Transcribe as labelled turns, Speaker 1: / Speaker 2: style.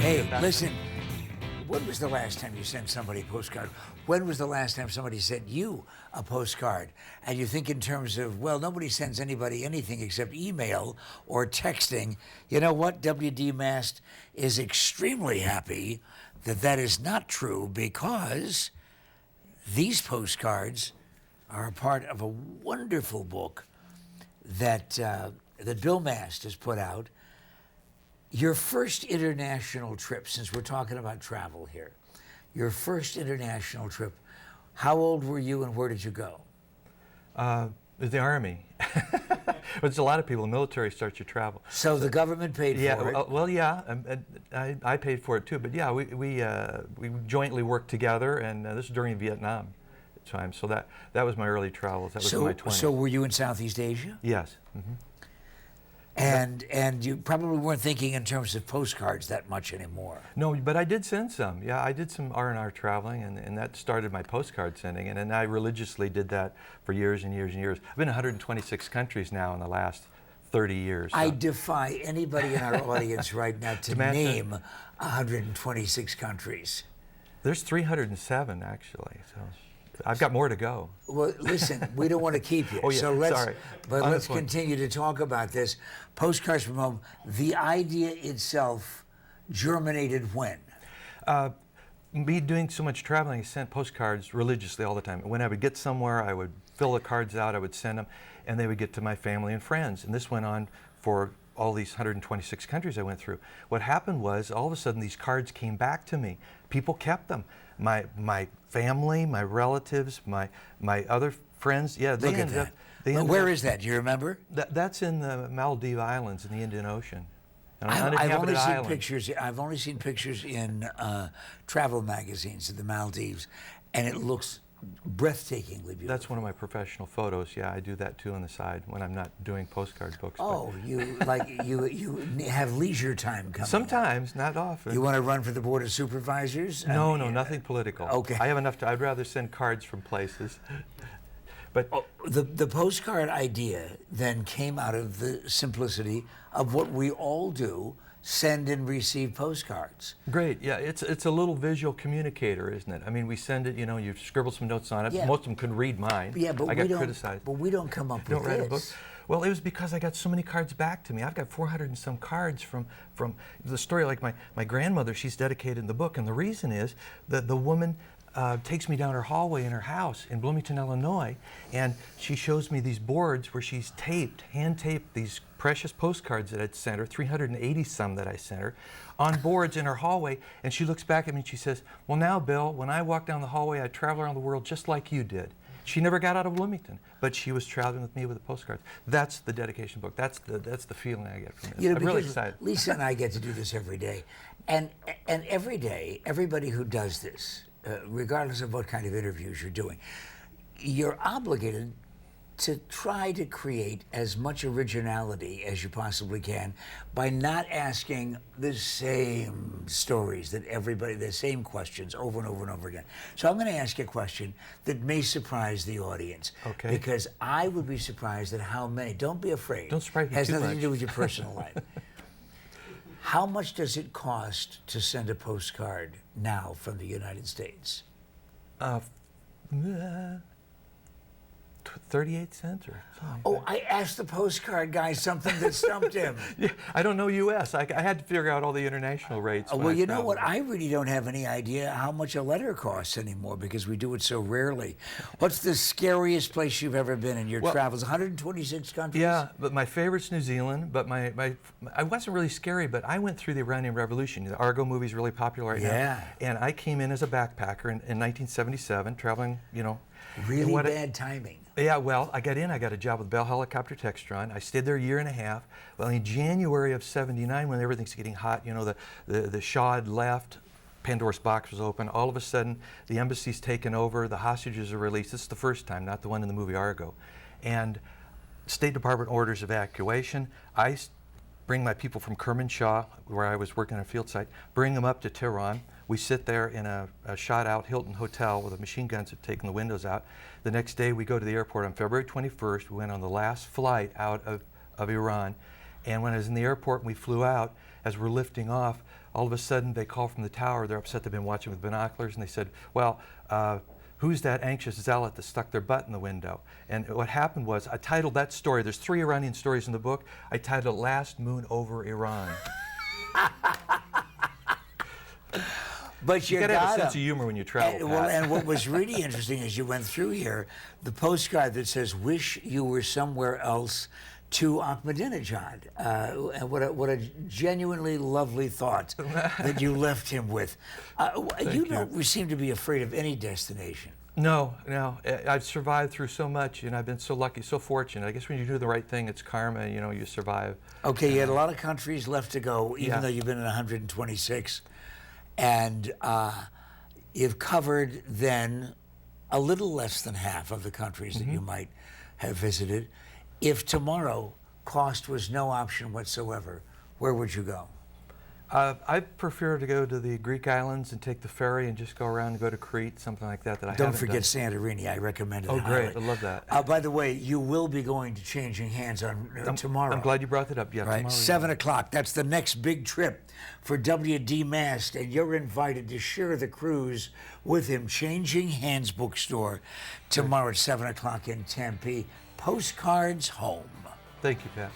Speaker 1: Hey, listen, when was the last time you sent somebody a postcard? When was the last time somebody sent you a postcard? And you think in terms of, well, nobody sends anybody anything except email or texting. You know what? WD Mast is extremely happy that that is not true, because these postcards are a part of a wonderful book that Bill Mast has put out. Your first international trip, since we're talking about travel here, your first international trip, how old were you and where did you go?
Speaker 2: The Army. Which a lot of people, the military starts your travel.
Speaker 1: So the government paid for it?
Speaker 2: Well, yeah, I paid for it too, but yeah, we jointly worked together, and this was during Vietnam time, so that was my early travels. That was in my 20s.
Speaker 1: So were you in Southeast Asia?
Speaker 2: Yes. Mm-hmm.
Speaker 1: And you probably weren't thinking in terms of postcards that much anymore.
Speaker 2: No, but I did send some. Yeah, I did some R&R traveling, and that started my postcard sending, and then I religiously did that for years and years and years. I've been in 126 countries now in the last 30 years. So.
Speaker 1: I defy anybody in our audience right now to name 126 countries.
Speaker 2: There's 307 actually, so I've got more to go.
Speaker 1: Well, listen, we don't want to keep you.
Speaker 2: Oh, yeah,
Speaker 1: so let's
Speaker 2: point.
Speaker 1: continue to talk about this. Postcards from Home, the idea itself germinated when?
Speaker 2: Me doing so much traveling, I sent postcards religiously all the time. When I would get somewhere, I would fill the cards out, I would send them, and they would get to my family and friends. And this went on for all these 126 countries I went through. What happened was, all of a sudden, these cards came back to me. People kept them. My family, my relatives, my other friends, yeah, they ended up.
Speaker 1: Where is that? Do you remember?
Speaker 2: That's in the Maldive Islands in the Indian Ocean.
Speaker 1: I've only seen pictures. I've only seen pictures in travel magazines of the Maldives, and it looks breathtakingly beautiful.
Speaker 2: That's one of my professional photos. Yeah, I do that too on the side when I'm not doing postcard books.
Speaker 1: Oh, you have leisure time coming.
Speaker 2: Sometimes, not often.
Speaker 1: You want to run for the board of supervisors?
Speaker 2: No, nothing political.
Speaker 1: Okay.
Speaker 2: I have enough to. I'd rather send cards from places. But
Speaker 1: the postcard idea then came out of the simplicity of what we all do: send and receive postcards.
Speaker 2: Great, yeah, it's a little visual communicator, isn't it? I mean, we send it, you scribble some notes on it.
Speaker 1: Yeah.
Speaker 2: Most of them couldn't read mine.
Speaker 1: Yeah, but
Speaker 2: I got criticized.
Speaker 1: But we don't come up with
Speaker 2: write a book. Well, it was because I got so many cards back to me. I've got 400 and some cards from the story. Like my grandmother, she's dedicated in the book, and the reason is that the woman takes me down her hallway in her house in Bloomington, Illinois, and she shows me these boards where she's hand-taped these precious postcards that I'd sent her, 380 some that I sent her, on boards in her hallway, and she looks back at me and she says, well, now, Bill, when I walk down the hallway, I travel around the world just like you did. She never got out of Bloomington, but she was traveling with me with the postcards. That's the dedication book. That's the feeling I get from this. I'm really excited.
Speaker 1: Lisa and I get to do this every day, and every day, everybody who does this, regardless of what kind of interviews you're doing, you're obligated to try to create as much originality as you possibly can by not asking the same stories that the same questions over and over and over again. So I'm going to ask you a question that may surprise the audience.
Speaker 2: Okay.
Speaker 1: Because I would be surprised at how many. Don't be afraid.
Speaker 2: Don't surprise me
Speaker 1: too much. Has nothing to do with your personal life. How much does it cost to send a postcard now from the United States?
Speaker 2: 38 cents or something.
Speaker 1: Oh, I asked the postcard guy something that stumped him.
Speaker 2: Yeah, I don't know U.S. I had to figure out all the international rates.
Speaker 1: Well, you know what? I really don't have any idea how much a letter costs anymore because we do it so rarely. What's the scariest place you've ever been in your travels? 126 countries?
Speaker 2: Yeah, but my favorite's New Zealand. But I wasn't really scary, but I went through the Iranian Revolution. The Argo movie's really popular right now. And I came in as a backpacker in 1977, traveling,
Speaker 1: Really bad timing.
Speaker 2: Yeah, well, I got a job with Bell Helicopter Textron. I stayed there a year and a half. Well, in January of '79, when everything's getting hot, the Shah had left, Pandora's box was open. All of a sudden, the embassy's taken over, the hostages are released. This is the first time, not the one in the movie Argo. And State Department orders evacuation. I bring my people from Kermanshah, where I was working on a field site, bring them up to Tehran. We sit there in a shot-out Hilton hotel where the machine guns have taken the windows out. The next day, we go to the airport on February 21st. We went on the last flight out of Iran. And when I was in the airport and we flew out, as we're lifting off, all of a sudden they call from the tower. They're upset. They've been watching with binoculars, and they said, well, who's that anxious zealot that stuck their butt in the window? And what happened was, I titled that story, there's 3 Iranian stories in the book, I titled it Last Moon Over Iran.
Speaker 1: But you
Speaker 2: gotta have a
Speaker 1: got
Speaker 2: sense of humor when you travel.
Speaker 1: Well, and what was really interesting as you went through here, the postcard that says, "Wish you were somewhere else," to Ahmadinejad. And what a genuinely lovely thought that you left him with. You don't seem to be afraid of any destination.
Speaker 2: No, no. I've survived through so much, and I've been so lucky, so fortunate. I guess when you do the right thing, it's karma, you know, you survive.
Speaker 1: Okay, you had a lot of countries left to go, even though you've been in 126. And you've covered then a little less than half of the countries that you might have visited. If tomorrow cost was no option whatsoever, where would you go?
Speaker 2: I prefer to go to the Greek islands and take the ferry and just go around and go to Crete, something like that.
Speaker 1: Don't forget Santorini. I recommend it.
Speaker 2: Oh, great. I love that.
Speaker 1: By the way, you will be going to Changing Hands on tomorrow.
Speaker 2: I'm glad you brought that up. Yeah,
Speaker 1: right?
Speaker 2: tomorrow.
Speaker 1: 7 o'clock. That's the next big trip for W.D. Mast, and you're invited to share the cruise with him. Changing Hands Bookstore tomorrow at 7 o'clock in Tempe. Postcards Home.
Speaker 2: Thank you, Pat.